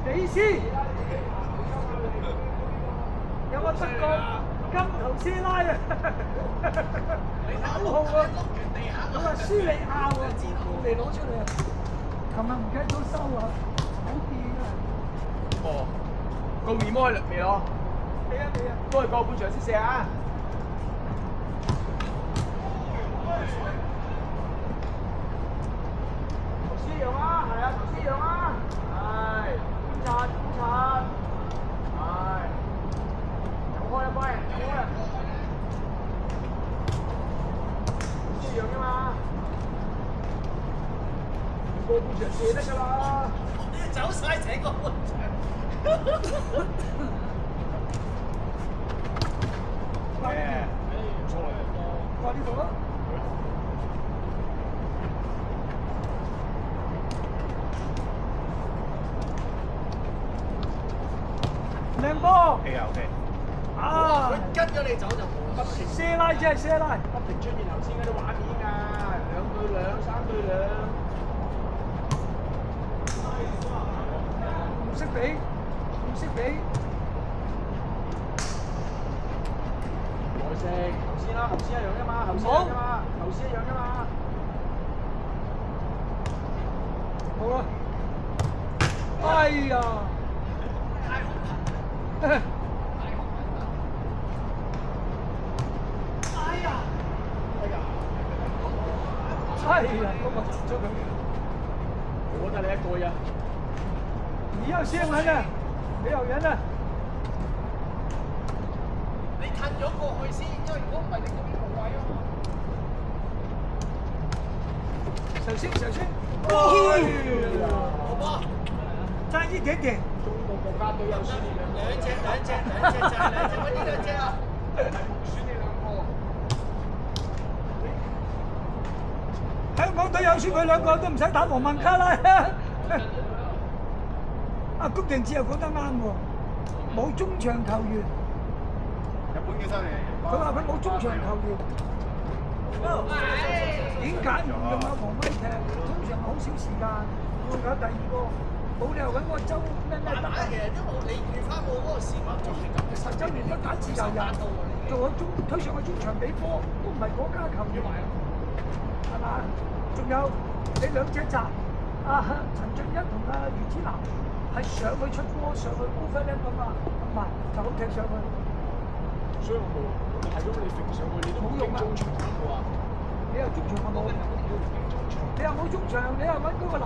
美斯有冇出過金頭師奶啊？9號啊！佢話舒利亞喎，我哋攞出嚟啊！琴日唔記得咗收啊，好掂啊！哦，個面魔未攞？未啊未啊！都係個半場先射啊！頭先讓啊，係啊，頭先讓啊，係觀察觀察，係走開一班人，走開啊！頭先讓㗎嘛，個半場射得㗎啦！走晒成個半場。唔錯啊！掛呢度啦。靚波。OK 啊 OK。啊！佢跟咗你走就冇啦。射拉只係射拉。不停出現頭先嗰啲畫面啊，2對2、3對2。唔識比，唔識比。耐性，頭先啦，頭先一樣㗎嘛，頭先一樣㗎嘛，頭先一樣㗎嘛。好啦。哎呀！哎呀，嗰個截咗佢。我得你一個呀。你要先人啊！你有人啊！你褪咗過去先，因為如果唔係你嗰邊冇位啊嘛。首先，好波，爭一點點。中國國家隊有輸你兩個。兩隻就係兩隻，揾呢兩隻啊！輸你兩個。香港隊有輸佢兩個都唔使打黃文卡啦。阿谷定志又講得啱喎，冇中場球員。日本嘅犀利。佢話佢冇中場球員，點解唔用阿黃威踢？通常好少時間，仲有第二個，冇理由揾個周咩咩打嘅，因為你遇翻我嗰個時候就係咁嘅。周聯一打自由人，做咗中推上去中場比波，都唔係嗰家球員，係嘛？仲有你兩隻閘，阿陳俊一同阿余子南係上去出波，上去高分一咁啊，唔係就好踢上去。所以我冇，係咁你揈上去你都冇用中場喎。你又中場我冇，你又冇中場，你又揾嗰個劉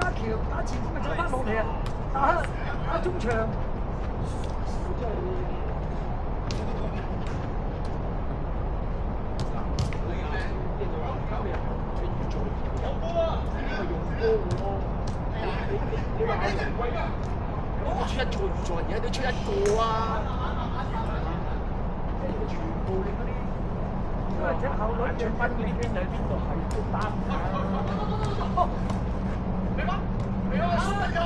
家橋打前鋒咪走翻落嚟啊！打中場。我出一個預助，而家都出一個啊！全部你嗰啲，因為隻後輪長斌嗰啲邊喺邊度係都打唔下。你講，你講輸得㗎！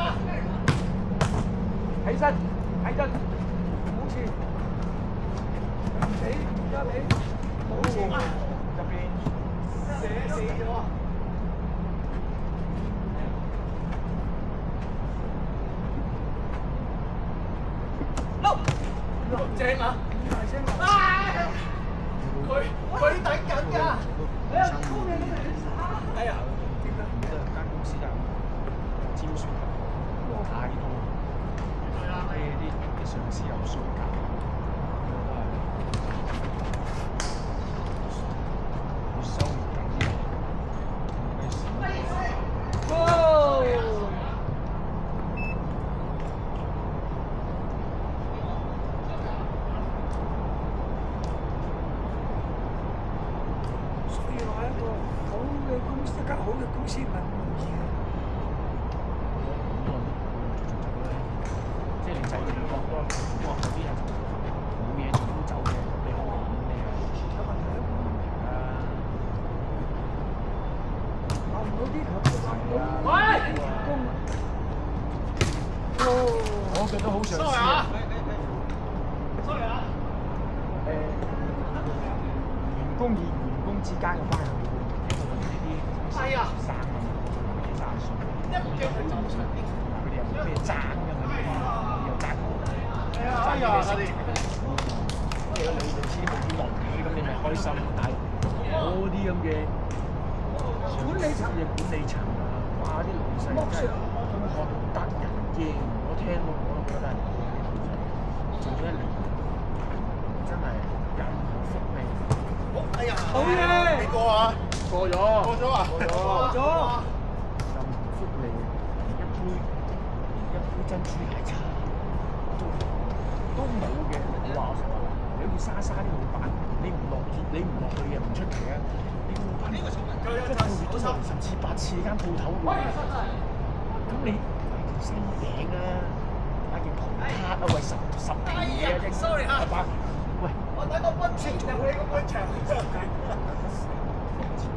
起身，起身，好似俾而家俾冇事，入邊射咗。正啊！大聲話。佢等緊㗎。你又操你嚟打？哎呀！間公司就招選太多，啲上司有衰格，越收越緊要。哦！所以話一個好嘅公司，一間好嘅公司唔係咁容易嘅。即係你仔點講？哇！嗰啲人冇嘢做都走嘅，你好話咩啊？有問題啊！啊！留唔到啲球，留唔到啲員工啊！我覺得好上司啊！sorry 啊！員工與員工之間嘅關係，因為呢啲生啊，幾30歲，一唔驚佢走場，佢哋又冇咩爭㗎嘛。呀，你你知冇啲落雨咁，你咪開心。但係嗰啲咁嘅管理層嘅管理層啊，哇！啲老細真係學得人驚，我聽到我都覺得做咗1年，真係人好福利。哎呀，好嘢你過啊？過咗，過咗啊？過咗。任福利一杯珍珠奶茶都冇嘅。我話我成日話，你好似莎莎啲老闆，你唔落去嘅唔出奇啊！你老闆一個月都來10次8次間鋪頭喎，咁你買件西餅啊，買件葡撻啊，喂10件嘢啊，啫 sorry 嚇係嘛？喂，我睇個溫情入你個溫場。8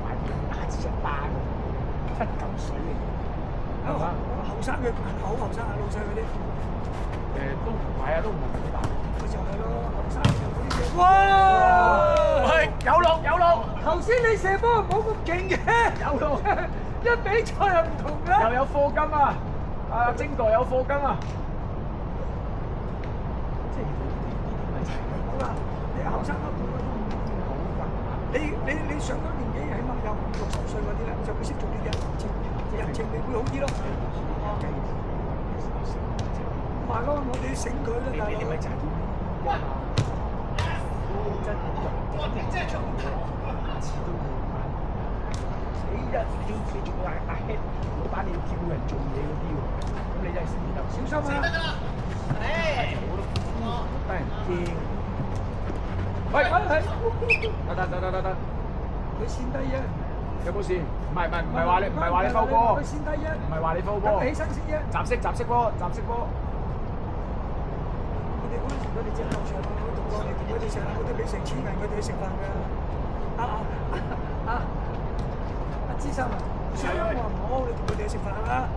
買件打字一巴7嚿水嚟，係嘛？後生嘅好後生啊，老細嗰啲，都唔係啊，都唔係咁大。咪就係咯，後生就嗰啲嘢。哇！喂，有路有路，頭先你射波冇咁勁嘅，有路，一比賽又唔同㗎。又有課金啊！啊，精代有課金啊！即係呢啲咪就係好啦，你後生嗰輩嗰啲好㗎。你上咗年紀，起碼有50、60歲嗰啲咧，就會識做呢啲人情味會好啲咯。唔係咯，我哋醒佢啦，大佬。呢啲咪就係啲㗎嘛。真係即係出下次都會買。死一你仲要嗌 head 老闆，你要叫人做嘢嗰啲喎，咁你真係死得小心啊！得㗎啦。誒，好得人驚。喂，得，佢跣低啫，有冇事？唔係話你收波，佢跣低啫，唔係話你收波，等佢起身先啫。集式波。我哋嗰陣時佢哋隻球場嗰度過嚟，佢哋成日我哋俾成千人佢哋去食飯㗎。阿芝生啊，上一我唔好，你同佢哋去食飯啦。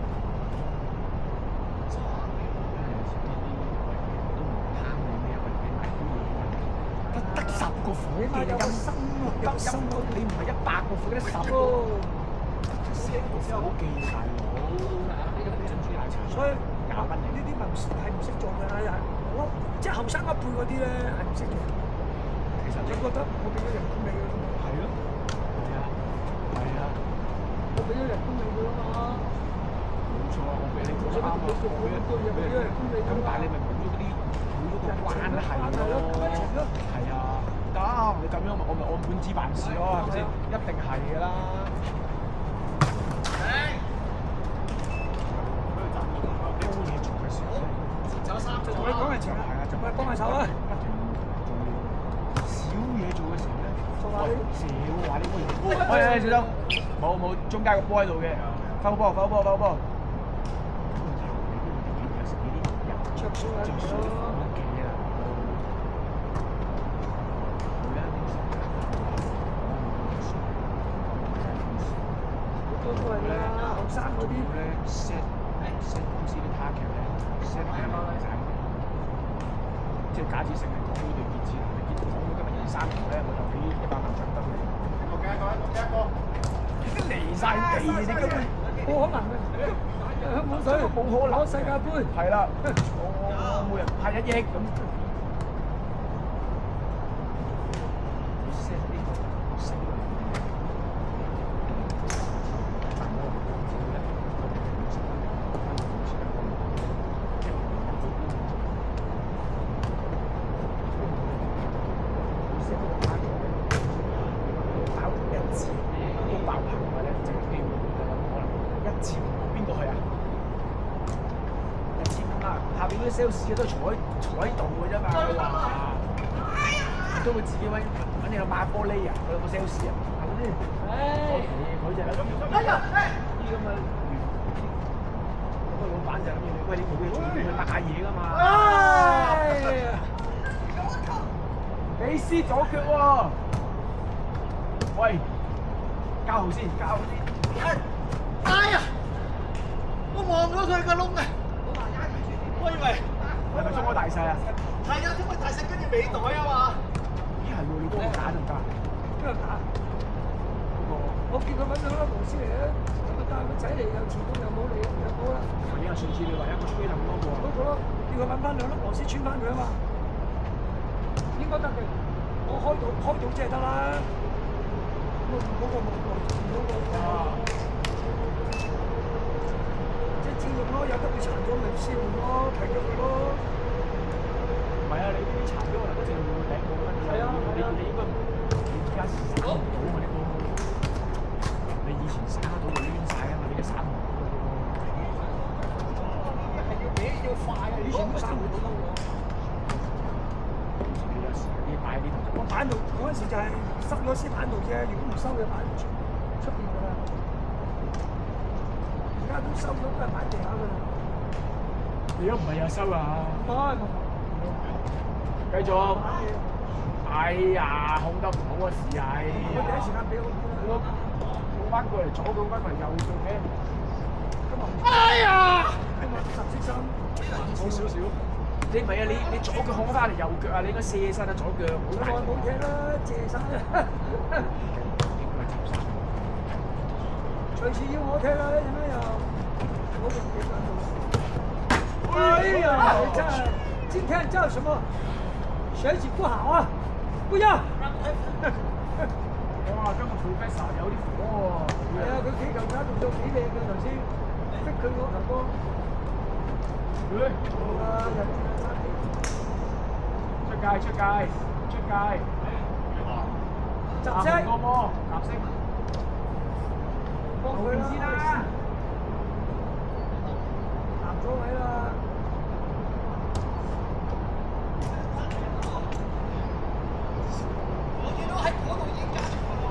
得10個款嘅，有個心啊，有個心啊，你唔係100個款，得10個。好記大佬，呢個珍珠奶茶，所以20蚊嚟。呢啲係唔識做㗎，我即係後生一輩嗰啲咧係唔識做。其實你覺得我俾咗人工你㗎啦嘛？係咯，係啊，我俾咗人工你㗎啦嘛？冇錯啊，我俾你做啱啊，咁但係你咪冇咗嗰啲關係咯，係啊，得你咁樣我咪按本子辦事咯，係咪先？一定係㗎啦。多嘢做嘅時候咧，仲有3同你講係情啊，就咪幫下手啊！不斷少嘢做嘅時候咧，做下啲少話啲乜嘢？喂，小心，冇，中間個波喺度嘅，收波。着數啊！都係啦，後生嗰啲咧 set 公司啲 target 咧 set 係即係假設成係講呢段件事，你見講到今日2、3條咧，我就俾100萬獎金你。已經離曬地，你根本冇可能嘅。香港水冇可能攞世界盃，係啦，我每人派1億咁。set 呢個死啦！sales 都坐喺度嘅啫嘛，佢話都會自己揾你個抹玻璃啊，佢有個 sales 啊，係咪先？佢就係咁啲咁嘅咁個老闆就諗住喂，你做嘢仲要去打嘢㗎嘛？你師左腳喎，喂，交號先。哎呀！我望咗佢個窿啊！我以為係咪中開大細啊？係啊，中開大細跟住尾袋啊嘛。咦係喎，你幫我打得唔得啊？邊個打？我見佢揾咗個無師嚟啊！咁啊帶個仔嚟又遲到又冇嚟，又冇啦。係啊，上次你話一個吹咁多個。嗰個咯。叫佢揾翻兩粒螺絲穿翻佢啊嘛，應該得嘅。我開到即係得啦。嗰個冇即係照用咯，有得會殘咗咪先換咯，平咗佢咯。唔係啊，你呢啲殘咗可能嗰隻會頂冇跟住。係啊，你應該你而家生唔到啊呢個。你以前生得到就攣晒啊嘛，你而家生唔到。係要俾要快啊！以前都生唔到㗎喎。你有時啲擺啲同我板度嗰陣時就係塞咗先板度啫，如果唔收嘅板出邊㗎啦。而家都收咗都係擺地下㗎啦。你而家唔係有收啊？唔係。繼續。哎呀，控得唔好啊，事係。我第一時間俾我翻過嚟左腳，翻過嚟右腳嘅。哎呀！今日十色衫好少少。你唔係啊？你左腳控翻嚟右腳啊！你應該卸身啊，左腳。好大。冇踢啦，借晒啦。隨時要我踢啦，陣間又我唔記得。哎呀，你真係今天叫什麼？學習不好啊！不要。哇！今日 professor 有啲火喎。係啊，佢企球架動作幾靚嘅頭先，逼佢嗰球波。好啊，人差啲。出界。集聲。個波，集聲。幫佢啦。先啦。站咗位啦。我見到喺嗰度已經夾住佢喎。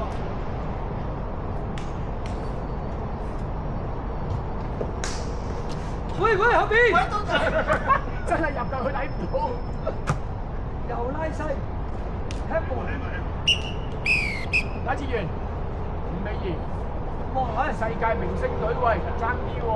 喂，後邊！真係入到去睇唔到。又拉西 handball 打字員5-2。哇！世界明星隊喂，爭啲喎。